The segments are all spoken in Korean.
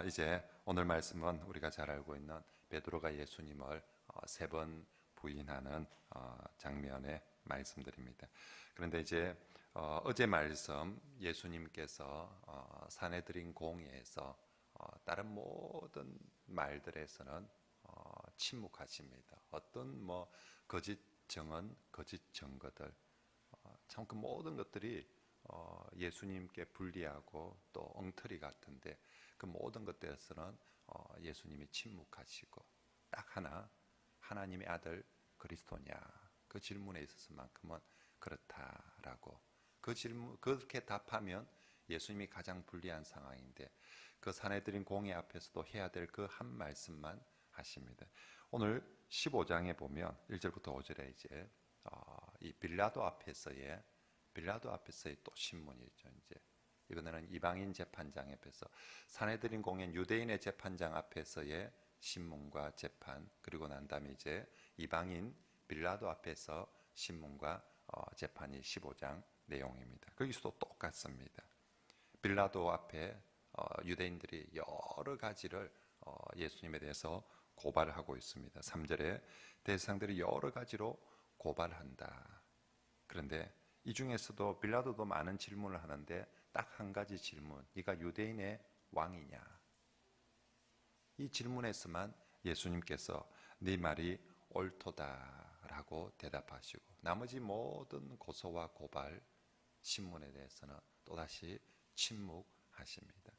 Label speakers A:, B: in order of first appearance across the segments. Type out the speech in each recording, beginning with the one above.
A: 이제 오늘 말씀은 우리가 잘 알고 있는 베드로가 예수님을 3번 부인하는 장면의 말씀들입니다. 그런데 이제 어제 말씀 예수님께서 사내들인 공회에서 다른 모든 말들에서는 침묵하십니다. 어떤 거짓 증언, 거짓 증거들, 참 그 모든 것들이 예수님께 불리하고 또 엉터리 같은데 그 모든 것들에서는 예수님이 침묵하시고 딱 하나, 하나님의 아들 그리스도냐, 그 질문에 있어서만큼은 그렇다라고, 그 질문 그렇게 답하면 예수님이 가장 불리한 상황인데 그 사내들인 공회 앞에서도 해야 될 그 한 말씀만 하십니다. 오늘 15장에 보면 1절부터 5절에 이제 이 빌라도 앞에서의 또 신문이죠. 이제 이번에는 이방인 재판장 앞에서, 사내들인 공회 유대인의 재판장 앞에서의 신문과 재판, 그리고 난 다음에 이제 이방인 빌라도 앞에서 신문과 재판이 15장 내용입니다. 거기서도 똑같습니다. 빌라도 앞에 유대인들이 여러 가지를 예수님에 대해서 고발하고 있습니다. 3절에 대상들이 여러 가지로 고발한다. 그런데 이 중에서도 빌라도도 많은 질문을 하는데 딱 한 가지 질문, 네가 유대인의 왕이냐? 이 질문에서만 예수님께서 네 말이 옳도다라고 대답하시고, 나머지 모든 고소와 고발, 신문에 대해서는 또다시 침묵하십니다.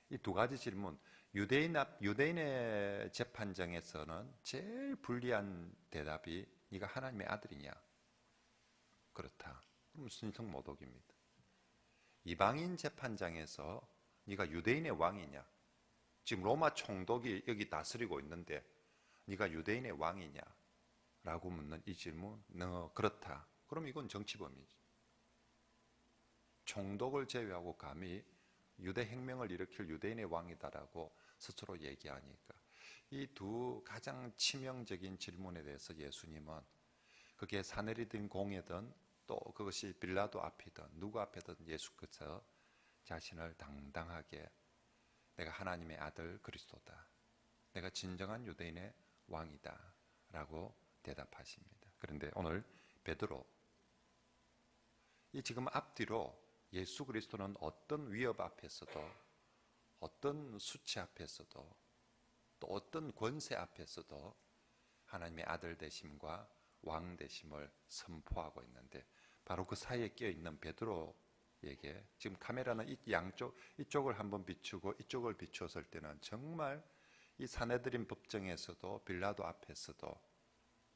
A: 이 두 가지 질문, 유대인의 재판장에서는 제일 불리한 대답이 네가 하나님의 아들이냐? 그렇다. 그럼 순성 모독입니다. 이방인 재판장에서 네가 유대인의 왕이냐? 지금 로마 총독이 여기 다스리고 있는데 네가 유대인의 왕이냐? 라고 묻는 이 질문, 너 그렇다. 그럼 이건 정치범이지. 총독을 제외하고 감히 유대 혁명을 일으킬 유대인의 왕이다라고 스스로 얘기하니까, 이 두 가장 치명적인 질문에 대해서 예수님은, 그게 사내리든 공회든 또 그것이 빌라도 앞이든 누구 앞에든 예수께서 자신을 당당하게 내가 하나님의 아들 그리스도다, 내가 진정한 유대인의 왕이다 라고 대답하십니다. 그런데 오늘 베드로, 이 지금 앞뒤로 예수 그리스도는 어떤 위협 앞에서도, 어떤 수치 앞에서도, 또 어떤 권세 앞에서도 하나님의 아들 되심과 왕 되심을 선포하고 있는데, 바로 그 사이에 끼어있는 베드로에게 지금 카메라는 이쪽을 한번 비추고 이쪽을 비추었을 때는 정말 이 사내들인 법정에서도 빌라도 앞에서도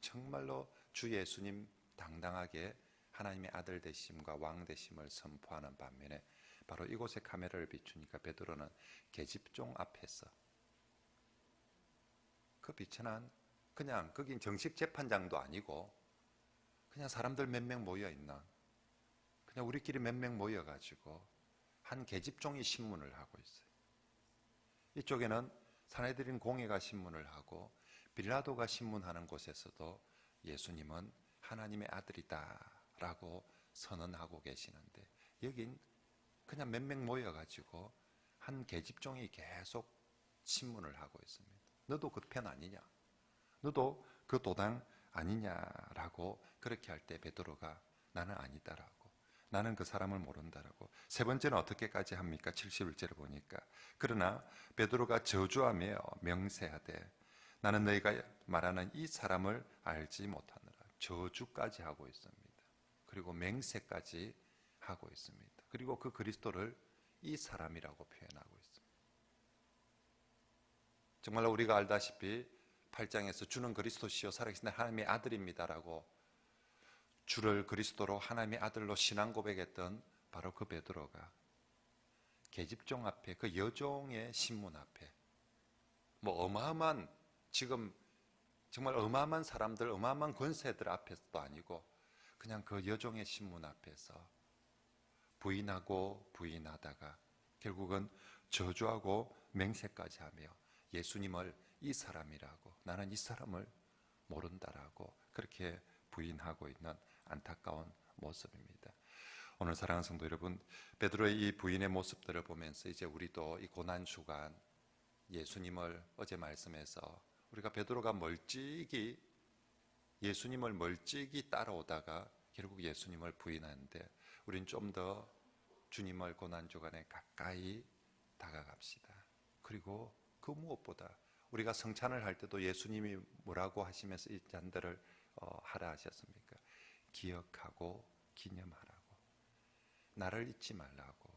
A: 정말로 주 예수님 당당하게 하나님의 아들 되심과 왕 되심을 선포하는 반면에, 바로 이곳에 카메라를 비추니까 베드로는 계집종 앞에서, 그 비천한, 그냥 거긴 정식 재판장도 아니고 그냥 사람들 몇 명 모여 있는, 그냥 우리끼리 몇 명 모여가지고 한 계집종이 신문을 하고 있어요. 이쪽에는 사내들인 공회가 신문을 하고 빌라도가 신문하는 곳에서도 예수님은 하나님의 아들이다 라고 선언하고 계시는데, 여긴 그냥 몇 명 모여가지고 한 계집종이 계속 신문을 하고 있습니다. 너도 그 편 아니냐? 너도 그 도당 아니냐라고 그렇게 할 때 베드로가 나는 아니다라고, 나는 그 사람을 모른다라고. 세 번째는 어떻게까지 합니까? 71절을 보니까, 그러나 베드로가 저주하며 명세하되 나는 너희가 말하는 이 사람을 알지 못하느라. 저주까지 하고 있습니다. 그리고 맹세까지 하고 있습니다. 그리고 그 그리스도를 이 사람이라고 표현하고 있습니다. 정말로 우리가 알다시피 8장에서 주는 그리스도시요 살아계신 하나님의 아들입니다라고 주를 그리스도로 하나님의 아들로 신앙 고백했던 바로 그 베드로가 계집종 앞에, 그 여종의 신문 앞에, 어마어마한, 지금 정말 어마어마한 사람들, 어마어마한 권세들 앞에서도 아니고 그냥 그 여종의 신문 앞에서 부인하고 부인하다가 결국은 저주하고 맹세까지 하며 예수님을 이 사람이라고, 나는 이 사람을 모른다라고 그렇게 부인하고 있는 안타까운 모습입니다. 오늘 사랑하는 성도 여러분, 베드로의 이 부인의 모습들을 보면서 이제 우리도 이 고난 주간, 예수님을 어제 말씀에서 우리가 베드로가 예수님을 멀찍이 따라오다가 결국 예수님을 부인하는데 우린 좀 더 주님을 고난주간에 가까이 다가갑시다. 그리고 그 무엇보다 우리가 성찬을 할 때도 예수님이 뭐라고 하시면서 이 잔들을 하라 하셨습니까? 기억하고 기념하라고. 나를 잊지 말라고.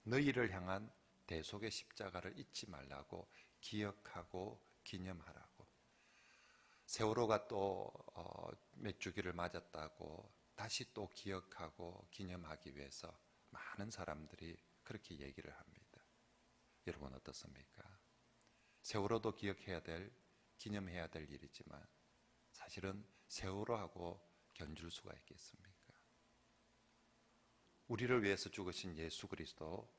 A: 너희를 향한 대속의 십자가를 잊지 말라고, 기억하고 기념하라고. 세월호가 또 몇 주기를 맞았다고 다시 또 기억하고 기념하기 위해서 많은 사람들이 그렇게 얘기를 합니다. 여러분 어떻습니까? 세월호도 기억해야 될, 기념해야 될 일이지만 사실은 세월호하고 견줄 수가 있겠습니까? 우리를 위해서 죽으신 예수 그리스도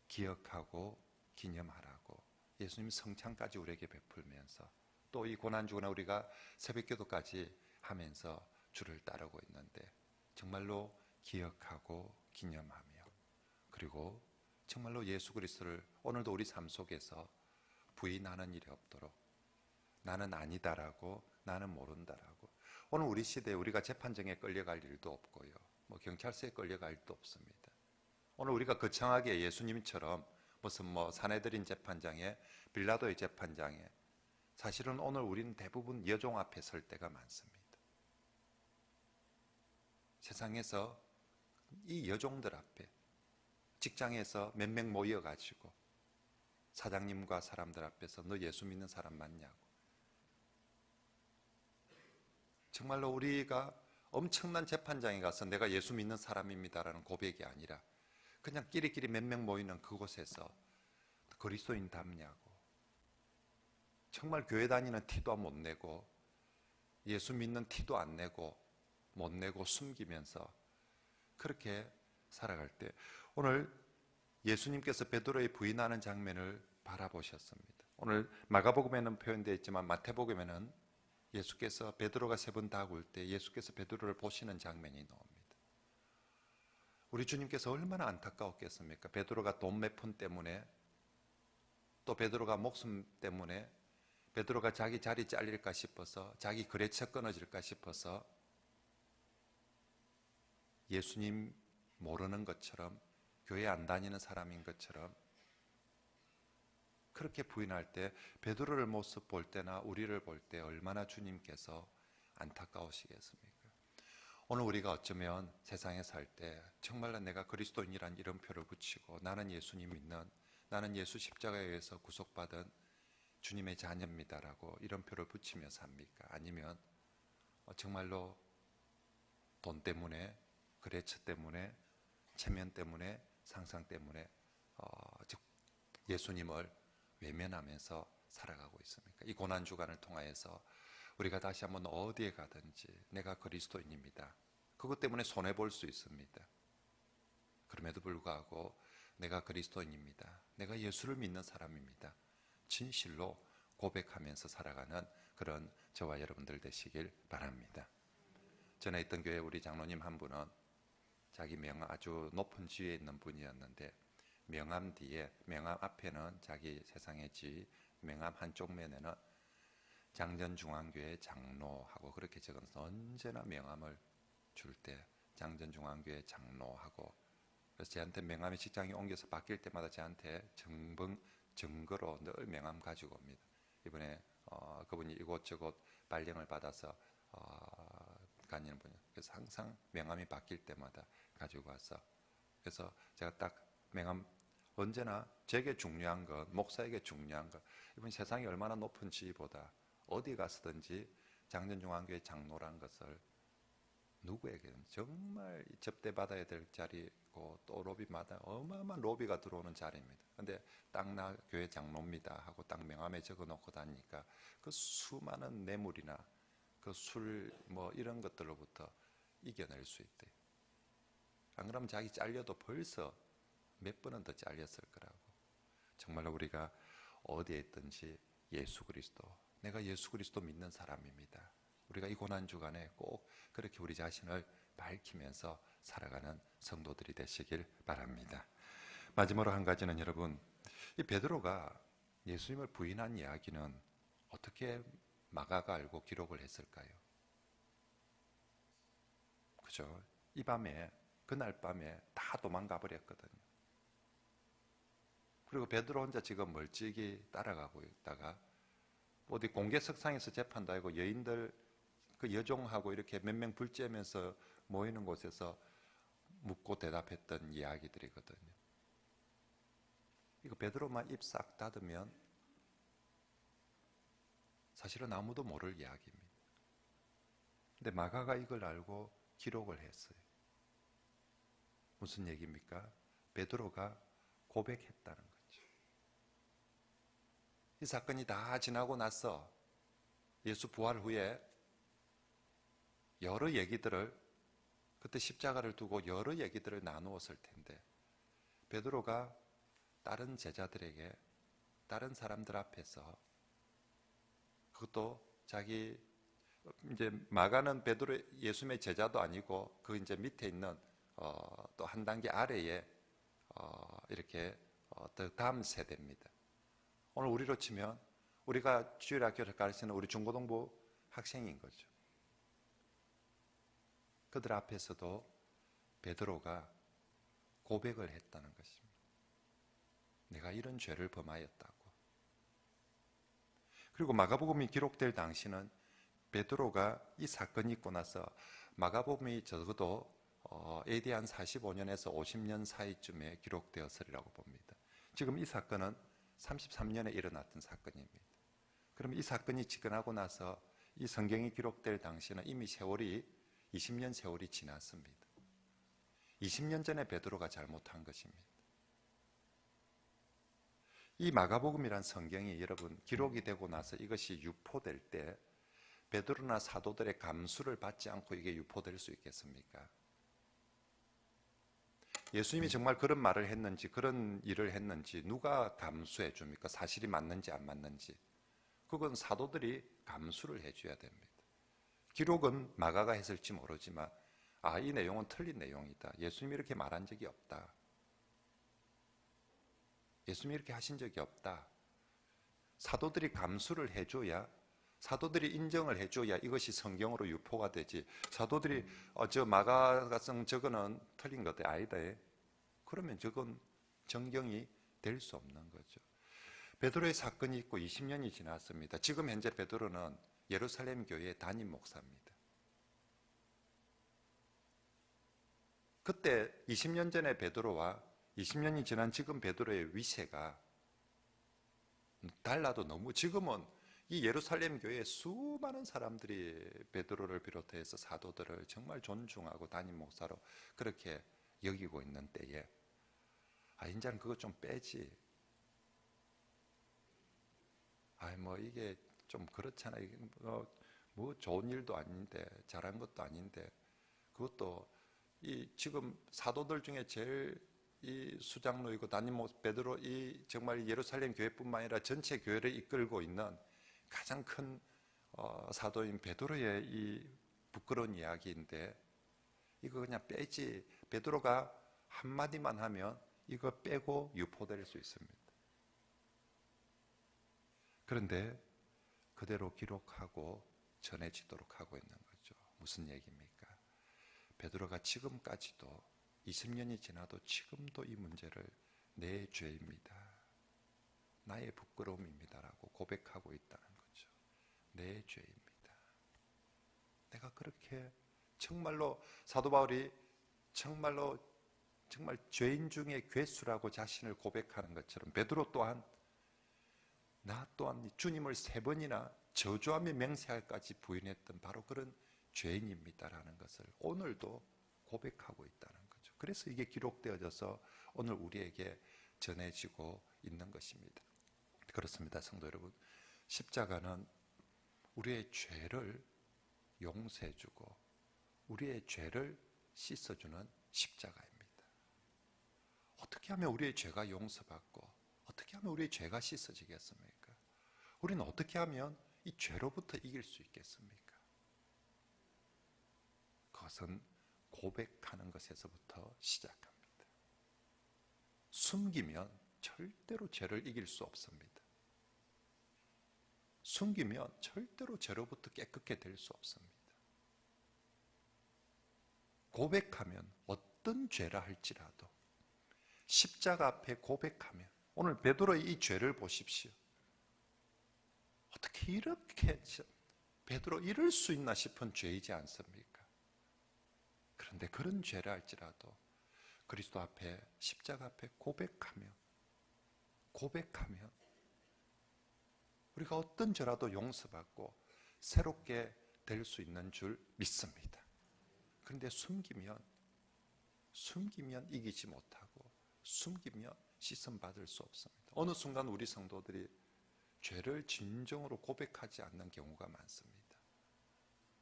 A: 기억하고 기념하라고 예수님 성찬까지 우리에게 베풀면서 또 이 고난주간에 우리가 새벽기도까지 하면서 주를 따르고 있는데 정말로 기억하고 기념하며 그리고 정말로 예수 그리스도를 오늘도 우리 삶 속에서 부인하는 일이 없도록 나는 아니다라고 나는 모른다라고. 오늘 우리 시대에 우리가 재판정에 끌려갈 일도 없고요, 뭐 경찰서에 끌려갈 일도 없습니다. 오늘 우리가 거창하게 예수님처럼 무슨 뭐 사내들인 재판장에 빌라도의 재판장에 사실은 오늘 우리는 대부분 여종 앞에 설 때가 많습니다. 세상에서 이 여종들 앞에 직장에서 몇 명 모여가지고 사장님과 사람들 앞에서 너 예수 믿는 사람 맞냐고. 정말로 우리가 엄청난 재판장에 가서 내가 예수 믿는 사람입니다라는 고백이 아니라 그냥 끼리끼리 몇 명 모이는 그곳에서 그리스도인답냐고. 정말 교회 다니는 티도 못 내고 예수 믿는 티도 안 내고 못 내고 숨기면서 그렇게 살아갈 때 오늘 예수님께서 베드로의 부인하는 장면을 바라보셨습니다. 오늘 마가복음에는 표현되어 있지만 마태복음에는 예수께서 베드로가 3번 다굴 때 예수께서 베드로를 보시는 장면이 나옵니다. 우리 주님께서 얼마나 안타까웠겠습니까? 베드로가 돈 몇 푼 때문에 또 베드로가 목숨 때문에 베드로가 자기 자리 잘릴까 싶어서 자기 거래처 끊어질까 싶어서 예수님 모르는 것처럼 교회 안 다니는 사람인 것처럼 그렇게 부인할 때 베드로를 모습 볼 때나 우리를 볼 때 얼마나 주님께서 안타까우시겠습니까? 오늘 우리가 어쩌면 세상에 살 때 정말로 내가 그리스도인이란 이름표를 붙이고 나는 예수님 믿는, 나는 예수 십자가에 의해서 구속받은 주님의 자녀입니다라고 이름표를 붙이며 삽니까? 아니면 정말로 돈 때문에, 거래처 때문에, 체면 때문에, 상상 때문에 즉 예수님을 외면하면서 살아가고 있습니까? 이 고난주간을 통하여서 우리가 다시 한번 어디에 가든지 내가 그리스도인입니다. 그것 때문에 손해볼 수 있습니다. 그럼에도 불구하고 내가 그리스도인입니다. 내가 예수를 믿는 사람입니다. 진실로 고백하면서 살아가는 그런 저와 여러분들 되시길 바랍니다. 전에 있던 교회 우리 장로님 한 분은 자기 명함 아주 높은 지위에 있는 분이었는데 명함 뒤에, 명함 앞에는 자기 세상의 지, 명함 한쪽 면에는 장전중앙교회 장로하고 그렇게 적어서 언제나 명함을 줄 때 장전중앙교회 장로하고, 그래서 저한테 명함이 직장이 옮겨서 바뀔 때마다 저한테 증거로 늘 명함 가지고 옵니다. 이번에 그분이 이곳저곳 발령을 받아서 다니는 분이에요. 그래서 항상 명함이 바뀔 때마다 가지고 와서, 그래서 제가 딱 명함 언제나 제게 중요한 것, 목사에게 중요한 것, 이번 세상이 얼마나 높은 지위보다 어디 가서든지 장전중앙교회 장로란 것을 누구에게는 정말 접대받아야 될 자리고 또 로비마다 어마어마한 로비가 들어오는 자리입니다. 근데 딱 나 교회 장로입니다 하고 딱 명함에 적어놓고 다니니까 그 수많은 뇌물이나 그 술 뭐 이런 것들로부터 이겨낼 수 있대. 안 그러면 자기 잘려도 벌써 몇 번은 더 잘렸을 거라고. 정말로 우리가 어디에 있든지 예수 그리스도, 내가 예수 그리스도 믿는 사람입니다. 우리가 이 고난주간에 꼭 그렇게 우리 자신을 밝히면서 살아가는 성도들이 되시길 바랍니다. 마지막으로 한 가지는 여러분, 이 베드로가 예수님을 부인한 이야기는 어떻게 마가가 알고 기록을 했을까요? 그죠? 이 밤에, 그날 밤에 다 도망가 버렸거든요. 그리고 베드로 혼자 지금 멀찍이 따라가고 있다가 어디 공개석상에서 재판도 하고 여인들 그 여종하고 이렇게 몇 명 불쬐면서 모이는 곳에서 묻고 대답했던 이야기들이거든요. 이거 베드로만 입 싹 닫으면 사실은 아무도 모를 이야기입니다. 근데 마가가 이걸 알고 기록을 했어요. 무슨 얘기입니까? 베드로가 고백했다는 거죠. 이 사건이 다 지나고 나서 예수 부활 후에 여러 얘기들을, 그때 십자가를 두고 여러 얘기들을 나누었을 텐데 베드로가 다른 제자들에게, 다른 사람들 앞에서, 그것도 자기 이제 마가는 베드로 예수님의 제자도 아니고 그 이제 밑에 있는 또 한 단계 아래에 이렇게 더 다음 세대입니다. 오늘 우리로 치면 우리가 주일학교를 가르치는 우리 중고등부 학생인 거죠. 그들 앞에서도 베드로가 고백을 했다는 것입니다. 내가 이런 죄를 범하였다고. 그리고 마가복음이 기록될 당시는 베드로가 이 사건이 있고 나서 마가복음이 적어도 AD 한 45년에서 50년 사이쯤에 기록되었으리라고 봅니다. 지금 이 사건은 33년에 일어났던 사건입니다. 그럼 이 사건이 지나고 나서 이 성경이 기록될 당시는 이미 세월이 20년 세월이 지났습니다. 20년 전에 베드로가 잘못한 것입니다. 이 마가복음이란 성경이 여러분 기록이 되고 나서 이것이 유포될 때 베드로나 사도들의 감수를 받지 않고 이게 유포될 수 있겠습니까? 예수님이 정말 그런 말을 했는지, 그런 일을 했는지 누가 감수해 줍니까? 사실이 맞는지 안 맞는지. 그건 사도들이 감수를 해줘야 됩니다. 기록은 마가가 했을지 모르지만 이 내용은 틀린 내용이다. 예수님이 이렇게 말한 적이 없다. 예수님이 이렇게 하신 적이 없다. 사도들이 감수를 해줘야, 사도들이 인정을 해줘야 이것이 성경으로 유포가 되지. 사도들이 저 마가가 쓴 저거는 틀린 것 아니다. 그러면 저건 정경이 될 수 없는 거죠. 베드로의 사건이 있고 20년이 지났습니다. 지금 현재 베드로는 예루살렘 교회의 담임 목사입니다. 그때 20년 전에 베드로와 20년이 지난 지금 베드로의 위세가 달라도 너무, 지금은 이 예루살렘 교회에 수많은 사람들이 베드로를 비롯해서 사도들을 정말 존중하고 담임 목사로 그렇게 여기고 있는 때에 이제는 그거 좀 빼지. 뭐 이게 좀 그렇잖아. 이게 뭐 좋은 일도 아닌데, 잘한 것도 아닌데, 그것도 이 지금 사도들 중에 제일 이 수장로이고 담임 목사 베드로, 이 정말 예루살렘 교회뿐만 아니라 전체 교회를 이끌고 있는 가장 큰 사도인 베드로의 이 부끄러운 이야기인데 이거 그냥 빼지. 베드로가 한마디만 하면 이거 빼고 유포될 수 있습니다. 그런데 그대로 기록하고 전해지도록 하고 있는 거죠. 무슨 얘기입니까? 베드로가 지금까지도 20년이 지나도 지금도 이 문제를 내 죄입니다, 나의 부끄러움입니다라고 고백하고 있다는 거죠. 내 죄입니다. 내가 그렇게 정말로 사도 바울이 정말 죄인 중에 괴수라고 자신을 고백하는 것처럼 베드로 또한 나 또한 주님을 3번이나 저주하며 맹세할까지 부인했던 바로 그런 죄인입니다라는 것을 오늘도 고백하고 있다는 거죠. 그래서 이게 기록되어져서 오늘 우리에게 전해지고 있는 것입니다. 그렇습니다, 성도 여러분. 십자가는 우리의 죄를 용서해주고 우리의 죄를 씻어주는 십자가입니다. 어떻게 하면 우리의 죄가 용서받고 어떻게 하면 우리의 죄가 씻어지겠습니까? 우리는 어떻게 하면 이 죄로부터 이길 수 있겠습니까? 그것은 고백하는 것에서부터 시작합니다. 숨기면 절대로 죄를 이길 수 없습니다. 숨기면 절대로 죄로부터 깨끗게 될 수 없습니다. 고백하면 어떤 죄라 할지라도 십자가 앞에 고백하면, 오늘 베드로의 이 죄를 보십시오. 어떻게 이렇게 베드로 이럴 수 있나 싶은 죄이지 않습니까? 그런데 그런 죄라 할지라도 그리스도 앞에, 십자가 앞에 고백하면 우리가 어떤 죄라도 용서받고 새롭게 될 수 있는 줄 믿습니다. 그런데 숨기면 이기지 못하고, 숨기면 씻음받을 수 없습니다. 어느 순간 우리 성도들이 죄를 진정으로 고백하지 않는 경우가 많습니다.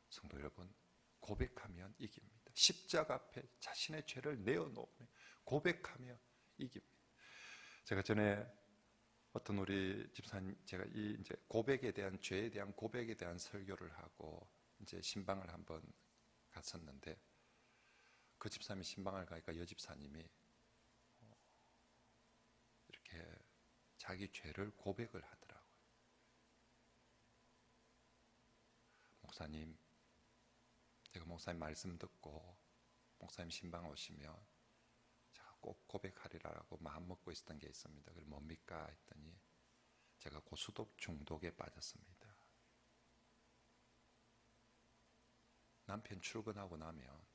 A: 성도 여러분, 고백하면 이깁니다. 십자가 앞에 자신의 죄를 내어놓으면 고백하며 이깁니다. 제가 전에 어떤 우리 집사님, 제가 이 이제 고백에 대한, 죄에 대한 고백에 대한 설교를 하고 이제 신방을 한번 갔었는데, 그 집사님이 신방을 가니까 여집사님이 이렇게 자기 죄를 고백을 하더라고요. 목사님, 제가 목사님 말씀 듣고 목사님 신방 오시면 제가 꼭 고백하리라고 마음 먹고 있었던 게 있습니다. 그게 뭡니까? 했더니 제가 고수독 중독에 빠졌습니다. 남편 출근하고 나면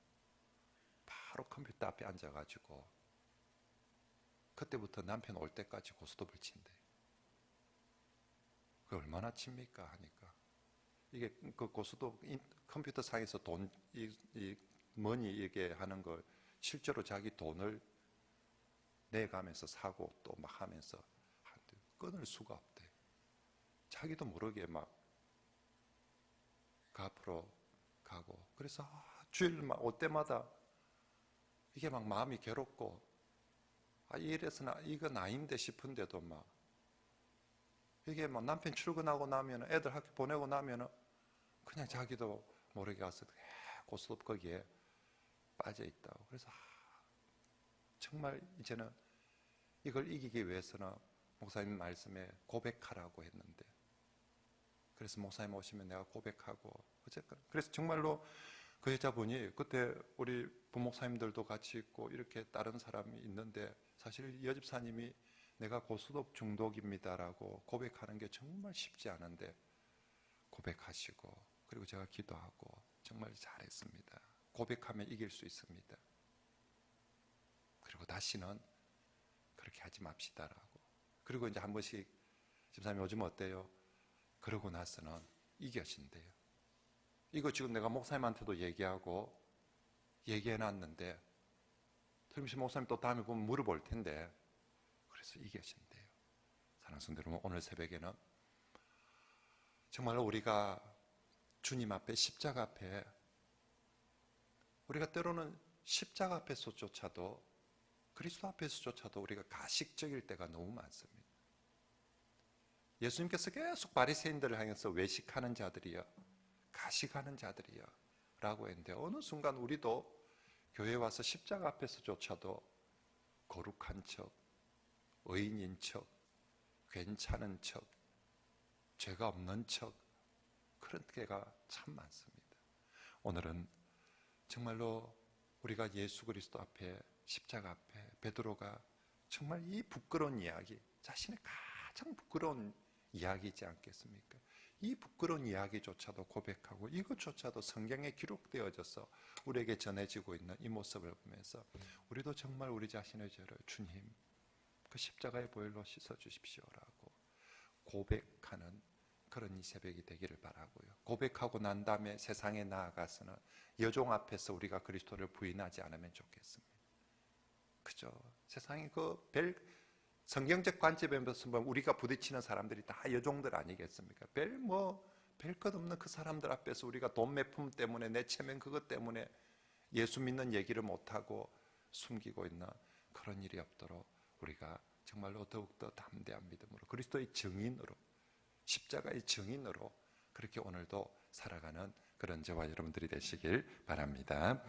A: 바로 컴퓨터 앞에 앉아가지고 그때부터 남편 올 때까지 고스톱을 친대. 그게 얼마나 칩니까? 하니까 이게 그 고스톱 컴퓨터 상에서 돈, 머니 이게 하는 걸 실제로 자기 돈을 내가면서 사고 또 막 하면서 끊을 수가 없대. 자기도 모르게 막 그 앞으로 가고, 그래서 주일 막 올 때마다 이게 막 마음이 괴롭고, 이래서 이건 아닌데 싶은데도 막 이게 막 남편 출근하고 나면, 애들 학교 보내고 나면 그냥 자기도 모르게 가서 고스톱 거기에 빠져 있다고. 그래서 정말 이제는 이걸 이기기 위해서는 목사님 말씀에 고백하라고 했는데, 그래서 목사님 오시면 내가 고백하고, 어쨌든 그래서 정말로 그 여자분이, 그때 우리 부목사님들도 같이 있고 이렇게 다른 사람이 있는데, 사실 여집사님이 내가 고스톱 중독입니다라고 고백하는 게 정말 쉽지 않은데 고백하시고, 그리고 제가 기도하고 정말 잘했습니다. 고백하면 이길 수 있습니다. 그리고 다시는 그렇게 하지 맙시다라고. 그리고 이제 한 번씩, 집사님 요즘 어때요? 그러고 나서는 이겨진대요. 이거 지금 내가 목사님한테도 얘기해놨는데, 틀림없이 목사님 또 다음에 보면 물어볼 텐데, 그래서 이겨진대요. 사랑하는 성도 여러분, 오늘 새벽에는 정말 우리가 주님 앞에, 십자가 앞에, 우리가 때로는 십자가 앞에서조차도, 그리스도 앞에서조차도 우리가 가식적일 때가 너무 많습니다. 예수님께서 계속 바리새인들을 향해서 외식하는 자들이여, 가식하는 자들이여 라고 했는데, 어느 순간 우리도 교회에 와서 십자가 앞에서조차도 거룩한 척, 의인인 척, 괜찮은 척, 죄가 없는 척, 그런 때가 참 많습니다. 오늘은 정말로 우리가 예수 그리스도 앞에, 십자가 앞에, 베드로가 정말 이 부끄러운 이야기, 자신의 가장 부끄러운 이야기이지 않겠습니까? 이 부끄러운 이야기조차도 고백하고, 이것조차도 성경에 기록되어져서 우리에게 전해지고 있는 이 모습을 보면서 우리도 정말 우리 자신의 죄를, 주님 그 십자가의 보혈로 씻어주십시오라고 고백하는 그런 이 새벽이 되기를 바라고요. 고백하고 난 다음에 세상에 나아가서는 여종 앞에서 우리가 그리스도를 부인하지 않으면 좋겠습니다. 그죠? 세상에 성경적 관점에서 보면 우리가 부딪히는 사람들이 다 여종들 아니겠습니까? 별 것 없는 그 사람들 앞에서 우리가 돈 매품 때문에, 내 체면 그것 때문에 예수 믿는 얘기를 못하고 숨기고 있는 그런 일이 없도록 우리가 정말로 더욱더 담대한 믿음으로, 그리스도의 증인으로, 십자가의 증인으로 그렇게 오늘도 살아가는 그런 저와 여러분들이 되시길 바랍니다.